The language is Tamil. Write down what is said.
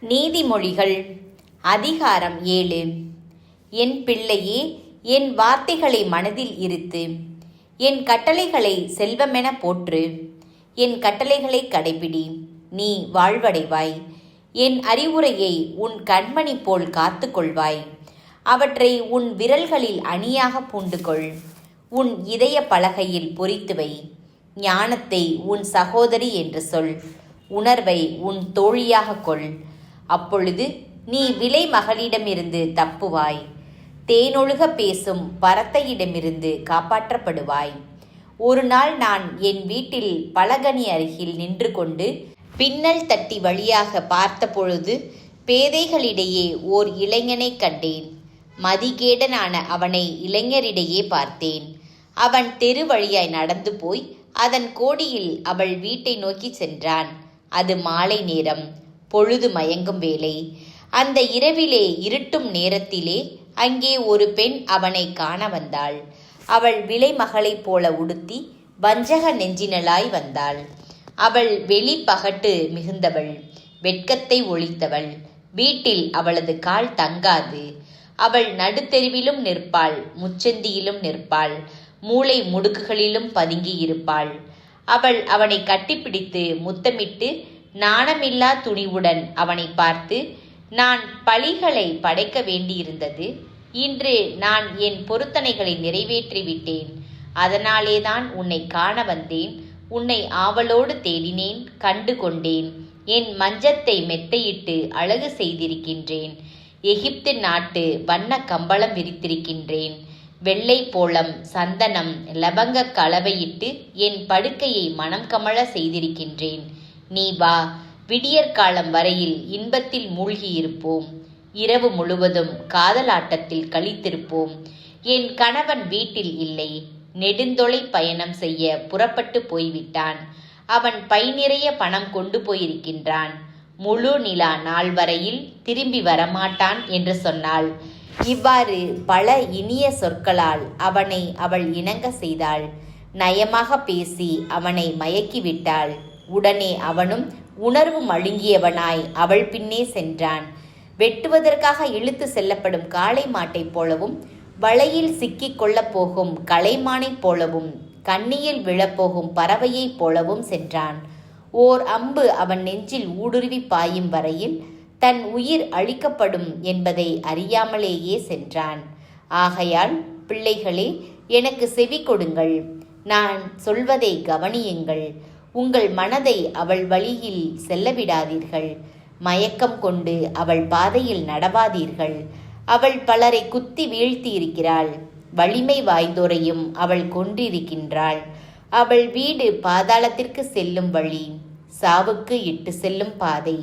நீதிமொழிகள் அதிகாரம் 7. என் பிள்ளையே, என் வார்த்தைகளை மனதில் இருத்து. என் கட்டளைகளை செல்வமென போற்று. என் கட்டளைகளை கடைப்பிடி, நீ வாழ்வடைவாய். என் அறிவுரையை உன் கண்மணி போல் காத்து கொள்வாய். அவற்றை உன் விரல்களில் அணியாக பூண்டுகொள். உன் இதய பலகையில் பொறித்துவை. ஞானத்தை உன் சகோதரி என்று சொல். உணர்வை உன் தோழியாக கொள். அப்பொழுது நீ விலை மகளிடமிருந்து தப்புவாய். தேனொழுக பேசும் பரத்தையிடமிருந்து காப்பாற்றப்படுவாய். ஒரு நாள் நான் என் வீட்டில் பலகனி அருகில் நின்று கொண்டு பின்னல் தட்டி வழியாக பார்த்தபொழுது பேதைகளிடையே ஓர் இளைஞனை கண்டேன். மதிகேடனான அவனை இளைஞரிடையே பார்த்தேன். அவன் தெரு வழியாய் நடந்து போய் அதன் கோடியில் அவள் வீட்டை நோக்கி சென்றான். அது மாலை நேரம், பொழுது மயங்கும் வேளை. அந்த இரவிலே இருட்டும் நேரத்திலே அங்கே ஒரு பெண் அவனை காண வந்தாள். அவள் விலை மகளைப் போல உடுத்தி வஞ்சக நெஞ்சினளாய் வந்தாள். அவள் வெளி பகட்டு மிகுந்தவள், வெட்கத்தை ஒழித்தவள். வீட்டில் அவளது கால் தங்காது. அவள் நடுத்தெருவிலும் நிற்பாள், முச்சந்தியிலும் நிற்பாள், மூளை முடுக்குகளிலும் பதுங்கியிருப்பாள். அவள் அவனை கட்டிப்பிடித்து முத்தமிட்டு நாணமில்லா துணிவுடன் அவனை பார்த்து, நான் பலிகளை படைக்க வேண்டியிருந்தது. இன்று நான் என் பொருத்தனைகளை நிறைவேற்றிவிட்டேன். அதனாலேதான் உன்னை காண வந்தேன். உன்னை ஆவலோடு தேடினேன், கண்டு கொண்டேன். என் மஞ்சத்தை மெத்தையிட்டு அழகு செய்திருக்கின்றேன். எகிப்து நாட்டு வண்ண கம்பளம் விரித்திருக்கின்றேன். வெள்ளை போளம், சந்தனம், லவங்க கலவையிட்டு என் படுக்கையை மனம் கமழ செய்திருக்கின்றேன். நீ வா, விடியற்காலம் வரையில் இன்பத்தில் மூழ்கியிருப்போம். இரவு முழுவதும் காதலாட்டத்தில் கழித்திருப்போம். என் கணவன் வீட்டில் இல்லை. நெடுந்தொலை பயணம் செய்ய புறப்பட்டு போய்விட்டான். அவன் பை நிறைய பணம் கொண்டு போயிருக்கின்றான். முழு நிலா நாள் வரையில் திரும்பி வரமாட்டான் என்று சொன்னாள். இவ்வாறு பல இனிய சொற்களால் அவனை அவள் இணங்க செய்தாள். நயமாக பேசி அவனை மயக்கிவிட்டாள். உடனே அவனும் உணர்வு மழுங்கியவனாய் அவள் பின்னே சென்றான். வெட்டுவதற்காக இழுத்து செல்லப்படும் காளை மாட்டைப் போலவும், வலையில் சிக்கிக் கொள்ளப் போகும் கலைமானைப் போலவும், கண்ணியில் விழப்போகும் பறவையைப் போலவும் சென்றான். ஓர் அம்பு அவன் நெஞ்சில் ஊடுருவி பாயும் வரையில் தன் உயிர் அழிக்கப்படும் என்பதை அறியாமலேயே சென்றான். ஆகையால் பிள்ளைகளே, எனக்கு செவி கொடுங்கள். நான் சொல்வதை கவனியுங்கள். உங்கள் மனதை அவள் வழியில் செல்லவிடாதீர்கள். மயக்கம் கொண்டு அவள் பாதையில் நடவாதீர்கள். அவள் பலரை குத்தி வீழ்த்தி இருக்கிறாள். வலிமை வாய்ந்தோரையும் அவள் கொன்றிருக்கின்றாள். அவள் வீடு பாதாளத்திற்கு செல்லும் வழி, சாவுக்கு இட்டு செல்லும் பாதை.